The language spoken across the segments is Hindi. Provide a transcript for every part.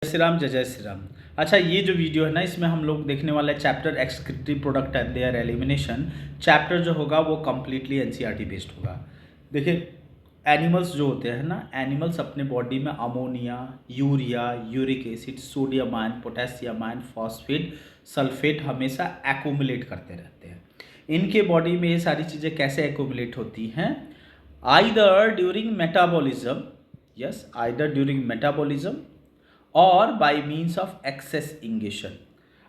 जय श्री राम, जय जय श्री राम। अच्छा, ये जो वीडियो है ना, इसमें हम लोग देखने वाले chapter excretory product and there elimination. Chapter जो होगा वो कम्प्लीटली एनसीईआरटी बेस्ड होगा। देखिए, एनिमल्स जो होते हैं ना, एनिमल्स अपने बॉडी में ammonia, urea, uric acid, sodium ion, potassium ion, phosphate, sulphate हमेशा एक्यूमुलेट करते रहते हैं। इनके बॉडी में ये सारी चीज़ें कैसे एक्यूमुलेट होती हैं? Either during metabolism, yes, either during metabolism और by means of excess ingestion.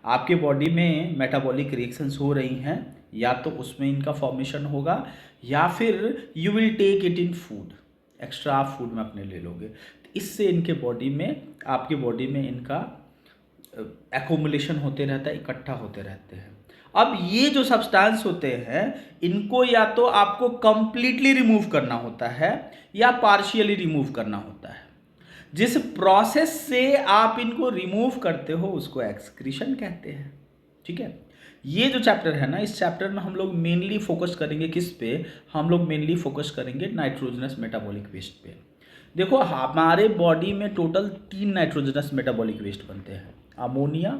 आपके बॉडी में मेटाबॉलिक रिएक्शंस हो रही हैं, या तो उसमें इनका फॉर्मेशन होगा या फिर you will take it in food, extra आप फूड में अपने ले लोगे, तो इससे इनके बॉडी में, आपके बॉडी में इनका एक्यूमुलेशन होते रहता है, इकट्ठा होते रहते हैं। अब ये जो सब्सटेंस होते हैं, इनको या तो आपको कंप्लीटली रिमूव करना होता है या पार्शियली रिमूव करना होता है। जिस प्रोसेस से आप इनको रिमूव करते हो उसको एक्सक्रीशन कहते हैं। ठीक है, ये जो चैप्टर है ना, इस चैप्टर में हम लोग मेनली फोकस करेंगे किस पे? हम लोग मेनली फोकस करेंगे नाइट्रोजनस मेटाबॉलिक वेस्ट पे। देखो, हमारे बॉडी में टोटल 3 नाइट्रोजनस मेटाबॉलिक वेस्ट बनते हैं, ammonia,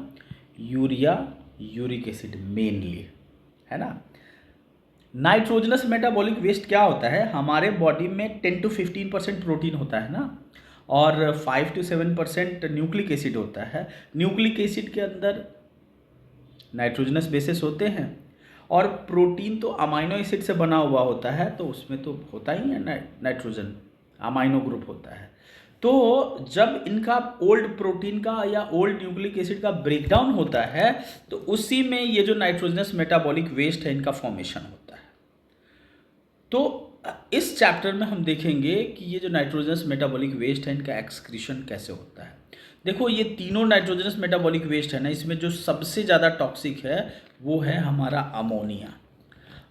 urea, uric acid mainly, है ना। नाइट्रोजनस मेटाबॉलिक वेस्ट क्या होता है? हमारे बॉडी में 10 to 15% प्रोटीन होता है ना, और 5 to 7% न्यूक्लिक एसिड होता है। न्यूक्लिक एसिड के अंदर नाइट्रोजनस बेसिस होते हैं, और प्रोटीन तो अमाइनो एसिड से बना हुआ होता है, तो उसमें तो होता ही है नाइट्रोजन, अमाइनो ग्रुप होता है। तो जब इनका ओल्ड प्रोटीन का या ओल्ड न्यूक्लिक एसिड का ब्रेकडाउन होता है, तो उसी में ये जो नाइट्रोजनस मेटाबॉलिक वेस्ट है, इनका फॉर्मेशन होता है। तो इस चैप्टर में हम देखेंगे कि ये जो नाइट्रोजनस मेटाबॉलिक वेस्ट है, इनका एक्सक्रीशन कैसे होता है। देखो, ये तीनों नाइट्रोजनस मेटाबॉलिक वेस्ट है ना, इसमें जो सबसे ज़्यादा टॉक्सिक है वो है हमारा ammonia.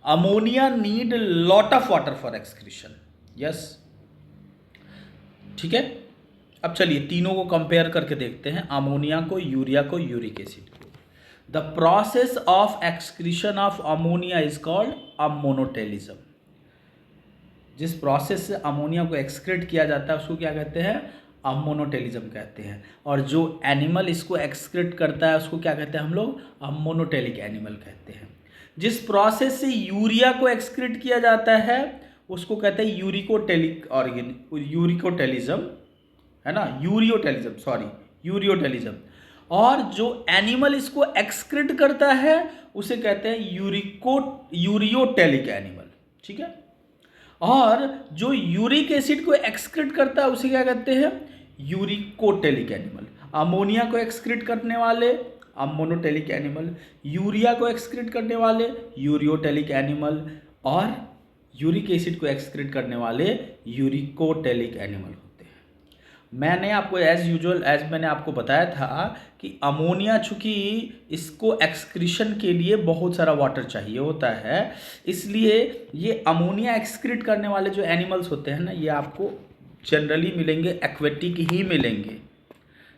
Ammonia need lot of water for excretion, yes. ठीक है, अब चलिए तीनों को कंपेयर करके देखते हैं, अमोनिया को, यूरिया को, यूरिक एसिड को। The process of excretion of ammonia is called ammonotelism. जिस प्रोसेस से अमोनिया को एक्सक्रीट किया जाता है उसको क्या कहते हैं? अमोनोटेलिज्म कहते हैं। और जो एनिमल इसको एक्सक्रीट करता है उसको क्या कहते हैं हम लोग? अमोनोटेलिक एनिमल कहते हैं। जिस प्रोसेस से यूरिया को एक्सक्रीट किया जाता है उसको कहते हैं यूरिकोटेलिक ऑर्गेन, यूरिकोटेलिज्म, है ना, यूरियोटेलिज्म, सॉरी, यूरियोटेलिज्म। और जो एनिमल इसको एक्सक्रीट करता है उसे कहते हैं यूरियोटेलिक एनिमल। ठीक है, और जो यूरिक एसिड को एक्सक्रीट करता है उसे क्या कहते हैं? Uricotelic animal. अमोनिया को एक्सक्रीट करने वाले अमोनोटेलिक एनिमल, यूरिया को एक्सक्रीट करने वाले यूरियोटेलिक एनिमल, और यूरिक एसिड को एक्सक्रीट करने वाले यूरिकोटेलिक एनिमल होते हैं। मैंने आपको एज यूजुअल, एज मैंने आपको बताया था कि अमोनिया, चूँकि इसको एक्सक्रीशन के लिए बहुत सारा वाटर चाहिए होता है, इसलिए ये अमोनिया एक्सक्रीट करने वाले जो एनिमल्स होते हैं ना, ये आपको जनरली मिलेंगे, एक्वेटिक ही मिलेंगे।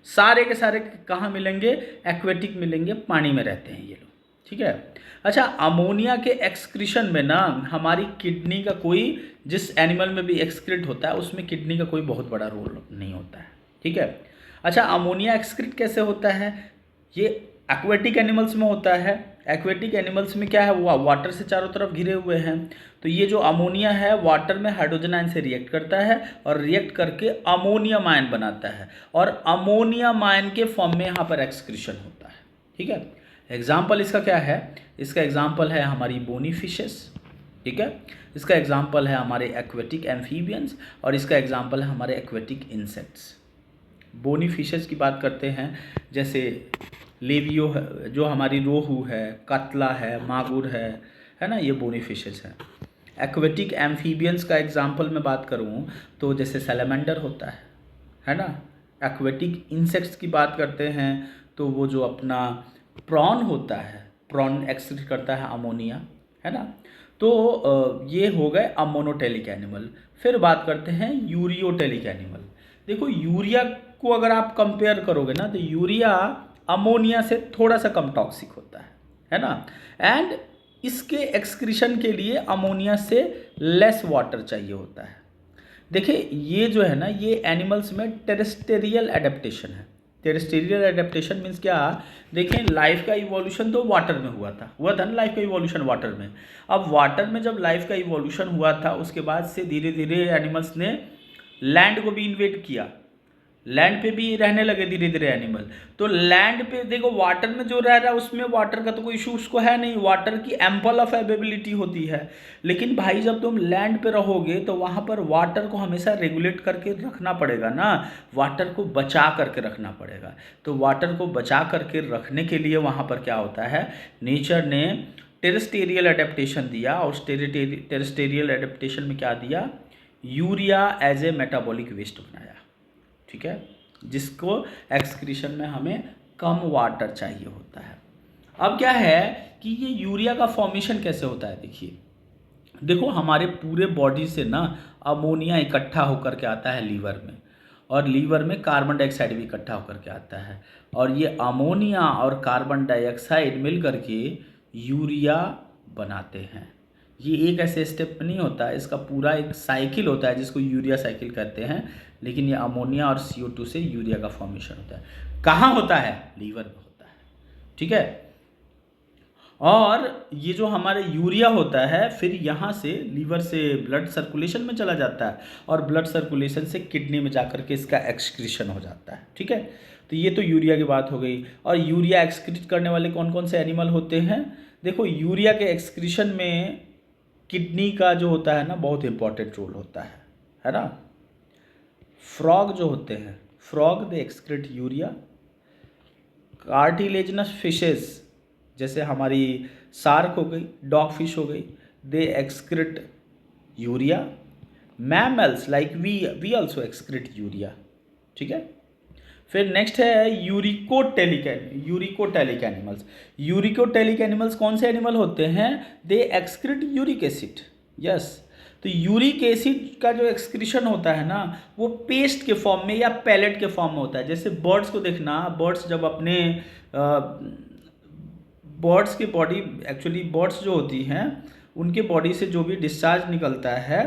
सारे के सारे कहाँ मिलेंगे? एक्वेटिक मिलेंगे, पानी में रहते हैं ये लोग। ठीक है, अच्छा, अमोनिया के एक्सक्रीशन में ना हमारी किडनी का कोई, जिस एनिमल में भी एक्सक्रीट होता है उसमें किडनी का कोई बहुत बड़ा रोल नहीं होता है। ठीक है, अच्छा, अमोनिया एक्सक्रीट कैसे होता है? ये एक्वेटिक एनिमल्स में होता है। एक्वेटिक एनिमल्स में क्या है, वो वाटर से चारों तरफ घिरे हुए हैं, तो ये जो अमोनिया है वाटर में हाइड्रोजन आयन से रिएक्ट करता है और रिएक्ट करके अमोनियम आयन बनाता है, और अमोनियम आयन के फॉर्म में यहाँ पर एक्सक्रीशन होता है। ठीक है, एग्जाम्पल इसका क्या है? इसका एग्जाम्पल है हमारी बोनी फिशेस। ठीक है, इसका एग्जाम्पल है हमारे एक्वेटिक एम्फीबियंस, और इसका एग्जाम्पल है हमारे एक्वेटिक इंसेक्ट्स। बोनी फिशेस की बात करते हैं, जैसे लेवियो है, जो हमारी रोहू है, कतला है, मागुर है ना, ये बोनी फिशेस हैं। एक्वेटिक एम्फीबियंस का एग्जाम्पल मैं बात करूँ तो जैसे सैलमेंडर होता है ना। एक्वेटिक इंसेक्ट्स की बात करते हैं तो वो जो अपना प्रॉन होता है, प्रॉन एक्सक्रीट करता है अमोनिया, है ना। तो ये हो गए अमोनोटेलिक एनिमल। फिर बात करते हैं यूरियोटेलिक एनिमल। देखो, यूरिया को अगर आप कंपेयर करोगे ना, तो यूरिया अमोनिया से थोड़ा सा कम टॉक्सिक होता है ना। एंड इसके एक्सक्रीशन के लिए अमोनिया से लेस वाटर चाहिए होता है। देखिए, ये जो है ना, ये एनिमल्स में टेरेस्टेरियल एडेप्टेशन है। टेरेस्टेरियल एडेप्टेशन मीन्स क्या, देखें लाइफ का इवोल्यूशन तो वाटर में हुआ था ना, लाइफ का इवोल्यूशन वाटर में। अब वाटर में जब लाइफ का इवोल्यूशन हुआ था, उसके बाद से धीरे धीरे एनिमल्स ने लैंड को भी इन्वेट किया, लैंड पे भी रहने लगे धीरे धीरे एनिमल। तो लैंड पे देखो वाटर में जो रह रहा है उसमें वाटर का तो कोई इशू उसको है नहीं, वाटर की एम्पल ऑफ अवेलेबिलिटी होती है। लेकिन भाई जब तुम लैंड पे रहोगे तो वहाँ पर वाटर को हमेशा रेगुलेट करके रखना पड़ेगा ना, वाटर को बचा करके रखना पड़ेगा। तो वाटर को बचा करके रखने के लिए वहाँ पर क्या होता है, नेचर ने टेरेस्टेरियल एडेप्टेशन दिया, और टेरेस्टेरियल एडेप्टेशन में क्या दिया, urea as a metabolic waste बनाया, ठीक है, जिसको एक्सक्रीशन में हमें कम वाटर चाहिए होता है। अब क्या है कि ये यूरिया का फॉर्मेशन कैसे होता है, देखिए देखो हमारे पूरे बॉडी से ना अमोनिया इकट्ठा होकर के आता है लीवर में, और लीवर में कार्बन डाइऑक्साइड भी इकट्ठा होकर के आता है, और ये अमोनिया और कार्बन डाइऑक्साइड मिल करके यूरिया बनाते हैं। ये एक ऐसे स्टेप नहीं होता है, इसका पूरा एक साइकिल होता है जिसको यूरिया साइकिल कहते हैं। लेकिन ये अमोनिया और CO2 से यूरिया का फॉर्मेशन होता है। कहाँ होता है, लीवर में होता है, ठीक है। और ये जो हमारे यूरिया होता है फिर यहाँ से लीवर से ब्लड सर्कुलेशन में चला जाता है, और ब्लड सर्कुलेशन से किडनी में जाकर के इसका एक्सक्रीशन हो जाता है, ठीक है। तो ये तो यूरिया की बात हो गई। और यूरिया एक्सक्रीट करने वाले कौन कौन से एनिमल होते हैं, देखो यूरिया के एक्सक्रीशन में किडनी का जो होता है ना बहुत इंपॉर्टेंट रोल होता है ना। फ्रॉग जो होते हैं, frog they excrete urea. Cartilaginous fishes जैसे हमारी शार्क हो गई, डॉग फिश हो गई, they excrete urea. Mammals like we also excrete urea, ठीक है। फिर नेक्स्ट है यूरिकोटेलिक एनिमल्स। यूरिकोटेलिक एनिमल्स कौन से एनिमल होते हैं, दे एक्सक्रीट यूरिक एसिड, यस। तो यूरिक एसिड का जो एक्सक्रीशन होता है ना वो पेस्ट के फॉर्म में या पैलेट के फॉर्म में होता है। जैसे बर्ड्स को देखना, बर्ड्स जब अपने बर्ड्स की बॉडी, एक्चुअली बर्ड्स जो होती हैं उनके बॉडी से जो भी डिस्चार्ज निकलता है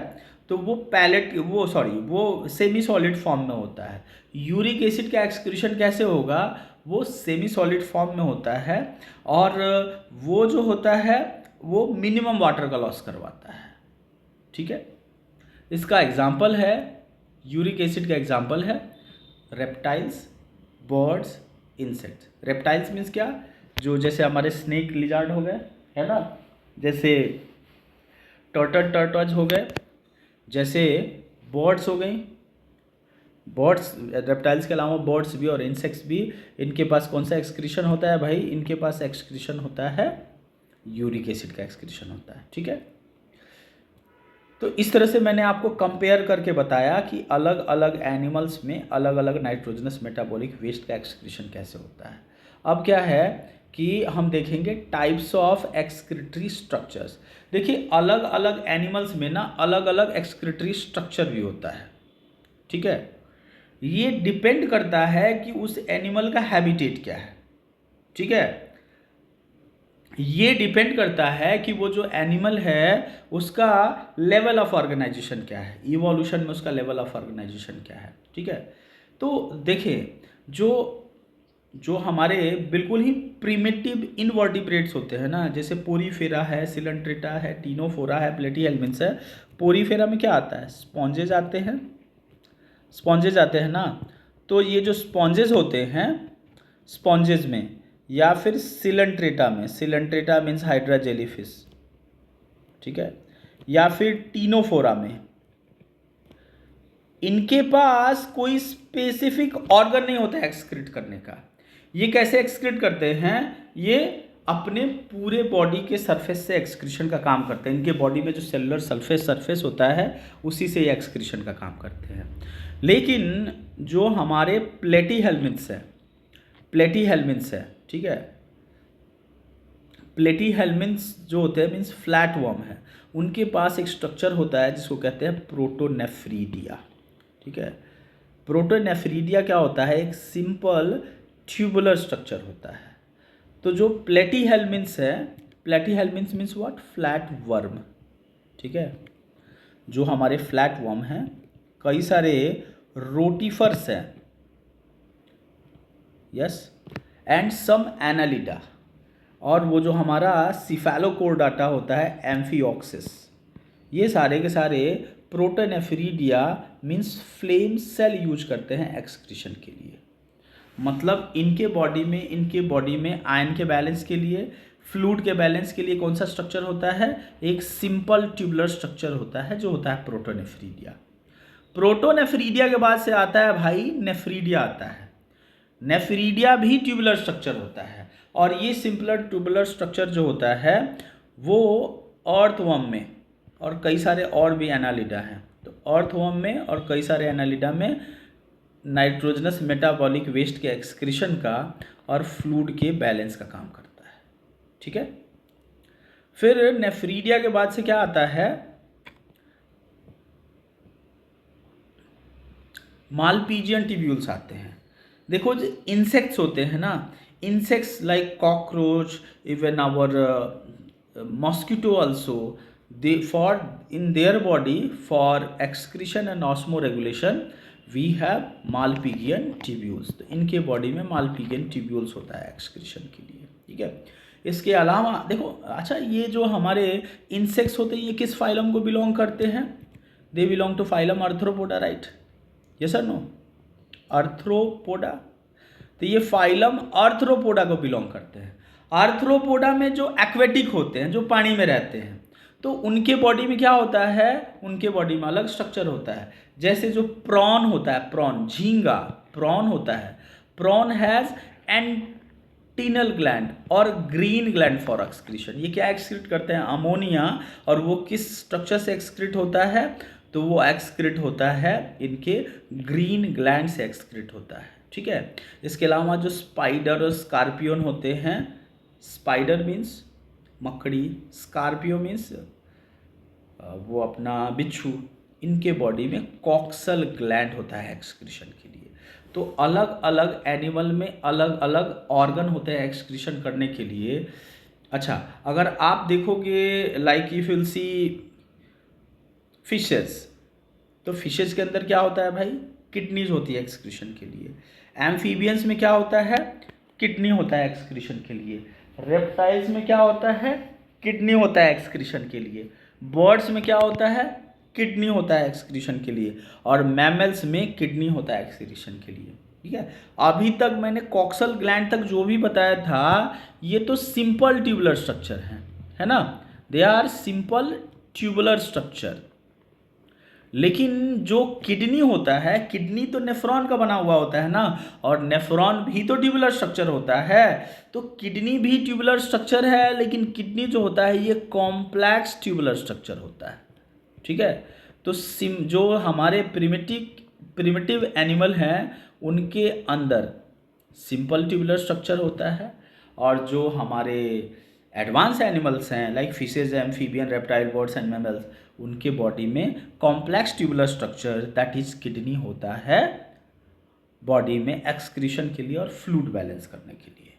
तो वो वो सेमी सॉलिड फॉर्म में होता है। यूरिक एसिड का एक्सक्रीशन कैसे होगा, वो सेमी सॉलिड फॉर्म में होता है, और वो जो होता है वो मिनिमम वाटर का लॉस करवाता है, ठीक है। इसका एग्जाम्पल है, यूरिक एसिड का एग्जाम्पल है reptiles, birds, insects. Reptiles means क्या, जो जैसे हमारे स्नेक लिजार्ड हो गए, है ना, जैसे टर्टल्स हो गए, जैसे बर्ड्स हो गई, बर्ड्स रेप्टाइल्स के अलावा बर्ड्स भी और इंसेक्ट्स भी, इनके पास कौन सा एक्सक्रीशन होता है भाई, इनके पास एक्सक्रीशन होता है यूरिक एसिड का एक्सक्रीशन होता है, ठीक है। तो इस तरह से मैंने आपको कंपेयर करके बताया कि अलग अलग एनिमल्स में अलग अलग नाइट्रोजनस मेटाबॉलिक वेस्ट का एक्सक्रीशन कैसे होता है। अब क्या है कि हम देखेंगे टाइप्स ऑफ एक्सक्रीटरी स्ट्रक्चर्स। देखिए अलग अलग एनिमल्स में ना अलग अलग एक्सक्रीटरी स्ट्रक्चर भी होता है, ठीक है। ये डिपेंड करता है कि उस एनिमल का हैबिटेट क्या है, ठीक है। ये डिपेंड करता है कि वो जो एनिमल है उसका लेवल ऑफ ऑर्गेनाइजेशन क्या है, इवोल्यूशन में उसका लेवल ऑफ ऑर्गेनाइजेशन क्या है, ठीक है। तो देखिए जो हमारे बिल्कुल ही प्रिमिटिव इनवर्टिब्रेट्स होते हैं ना, जैसे पोरीफेरा है, सिलेंट्रेटा है, टीनोफोरा है, प्लेटीहेल्मिन्थ्स है। पोरीफेरा में क्या आता है, स्पॉन्जेज आते हैं ना। तो ये जो स्पॉन्जेस होते हैं, स्पॉन्जेस में या फिर सिलेंट्रेटा में, सिलेंट्रेटा मीन्स हाइड्रा जेलीफिश, ठीक है, या फिर टीनोफोरा में, इनके पास कोई स्पेसिफिक ऑर्गन नहीं होता एक्सक्रीट करने का। ये कैसे एक्सक्रीट करते हैं, ये अपने पूरे बॉडी के सरफेस से एक्सक्रीशन का काम करते हैं। इनके बॉडी में जो सेलुलर सरफेस होता है उसी से ये एक्सक्रीशन का काम करते हैं। लेकिन जो हमारे प्लेटीहेल्मिन्थ्स है, ठीक है, प्लेटीहेल्मिन्थ्स जो होते हैं मीन्स फ्लैट वर्म है, उनके पास एक स्ट्रक्चर होता है जिसको कहते हैं प्रोटोनेफ्रीडिया, ठीक है। प्रोटोनेफ्रीडिया क्या होता है, एक सिंपल ट्यूबुलर स्ट्रक्चर होता है। तो जो प्लेटीहेल्मिन्थ्स है, प्लेटीहेल्मिन्थ्स मीन्स व्हाट, फ्लैट वर्म, ठीक है। जो हमारे फ्लैट वर्म हैं, कई सारे रोटीफर्स हैं, यस, एंड सम एनालिडा, और वो जो हमारा सिफेलोकोर्डाटा होता है एम्फिऑक्सिस, ये सारे के सारे protonephridia means flame cell use करते हैं एक्सक्रीशन के लिए। मतलब इनके बॉडी में आयन के बैलेंस के लिए, फ्लूइड के बैलेंस के लिए कौन सा स्ट्रक्चर होता है, एक सिंपल ट्यूबुलर स्ट्रक्चर होता है जो होता है प्रोटोनेफ्रीडिया। प्रोटोनेफ्रीडिया के बाद से आता है भाई नेफ्रीडिया आता है। नेफ्रीडिया भी ट्यूबुलर स्ट्रक्चर होता है, और ये सिंपलर ट्यूबुलर स्ट्रक्चर जो होता है वो अर्थवर्म में और कई सारे और भी एनालिडा हैं, तो अर्थवर्म में और कई सारे एनालिडा में नाइट्रोजनस मेटाबॉलिक वेस्ट के एक्सक्रीशन का और फ्लूइड के बैलेंस का काम करता है। ठीक है, फिर नेफ्रीडिया के बाद से क्या आता है, मालपीजियन ट्यूब्यूल्स आते हैं। देखो जो इंसेक्ट्स होते हैं ना, insects like cockroach, even our mosquito also, they for in their body for excretion and osmoregulation we have Malpighian tubules. तो इनके बॉडी में मालपीजियन ट्यूब्यूल्स होता है एक्सक्रीशन के लिए। ठीक है, इसके अलावा देखो, अच्छा ये जो हमारे इंसेक्ट्स होते हैं ये किस फाइलम को बिलोंग करते हैं, they belong to phylum Arthropoda, right, yes और नो, आर्थ्रोपोडा। तो ये फाइलम आर्थ्रोपोडा को बिलोंग करते हैं। आर्थ्रोपोडा में जो एक्वेटिक होते हैं, जो पानी में रहते हैं, तो उनके बॉडी में क्या होता है, उनके बॉडी में अलग स्ट्रक्चर होता है। जैसे जो प्रॉन होता है, प्रॉन, झींगा प्रॉन होता है, प्रॉन हैज एंटीनल ग्लैंड और ग्रीन ग्लैंड फॉर एक्सक्रीशन। ये क्या एक्सक्रीट करते हैं, अमोनिया, और वो किस स्ट्रक्चर से एक्सक्रीट होता है, तो वो एक्सक्रीट होता है इनके ग्रीन ग्लैंड से एक्सक्रीट होता है। ठीक है, इसके अलावा जो स्पाइडर और स्कॉर्पियन होते हैं, स्पाइडर मीन्स मकड़ी, स्कॉर्पियो मीन्स वो अपना बिच्छू, इनके बॉडी में कॉक्सल ग्लैंड होता है एक्सक्रीशन के लिए। तो अलग अलग एनिमल में अलग अलग ऑर्गन होते हैं एक्सक्रीशन करने के लिए। अच्छा, अगर आप देखोगे like if will sea fishes, तो फिशेस के अंदर क्या होता है भाई, किडनीज होती है एक्सक्रीशन के लिए। एम्फीबियंस में क्या होता है, किडनी होता है एक्सक्रीशन के लिए। रेप्टाइल्स में क्या होता है, किडनी होता है एक्सक्रीशन के लिए। बर्ड्स में क्या होता है, किडनी होता है एक्सक्रीशन के लिए। और मैमल्स में किडनी होता है एक्सक्रीशन के लिए। ठीक है, अभी तक मैंने कॉक्सल ग्लैंड तक जो भी बताया था ये तो सिंपल ट्यूबुलर स्ट्रक्चर है ना, they are simple tubular structure. लेकिन जो किडनी होता है, किडनी तो नेफ्रॉन का बना हुआ होता है ना, और नेफ्रॉन भी तो ट्यूबुलर स्ट्रक्चर होता है। तो किडनी भी ट्यूबुलर स्ट्रक्चर है, लेकिन किडनी जो होता है ये कॉम्प्लेक्स ट्यूबुलर स्ट्रक्चर होता है। ठीक है, तो जो हमारे प्रिमिटिव एनिमल हैं उनके अंदर सिंपल ट्यूबुलर स्ट्रक्चर होता है, और जो हमारे एडवांस एनिमल्स हैं like fishes, amphibian, reptile, birds and mammals, उनके बॉडी में complex tubular structure that is kidney होता है बॉडी में एक्सक्रीशन के लिए और फ्लूइड बैलेंस करने के लिए।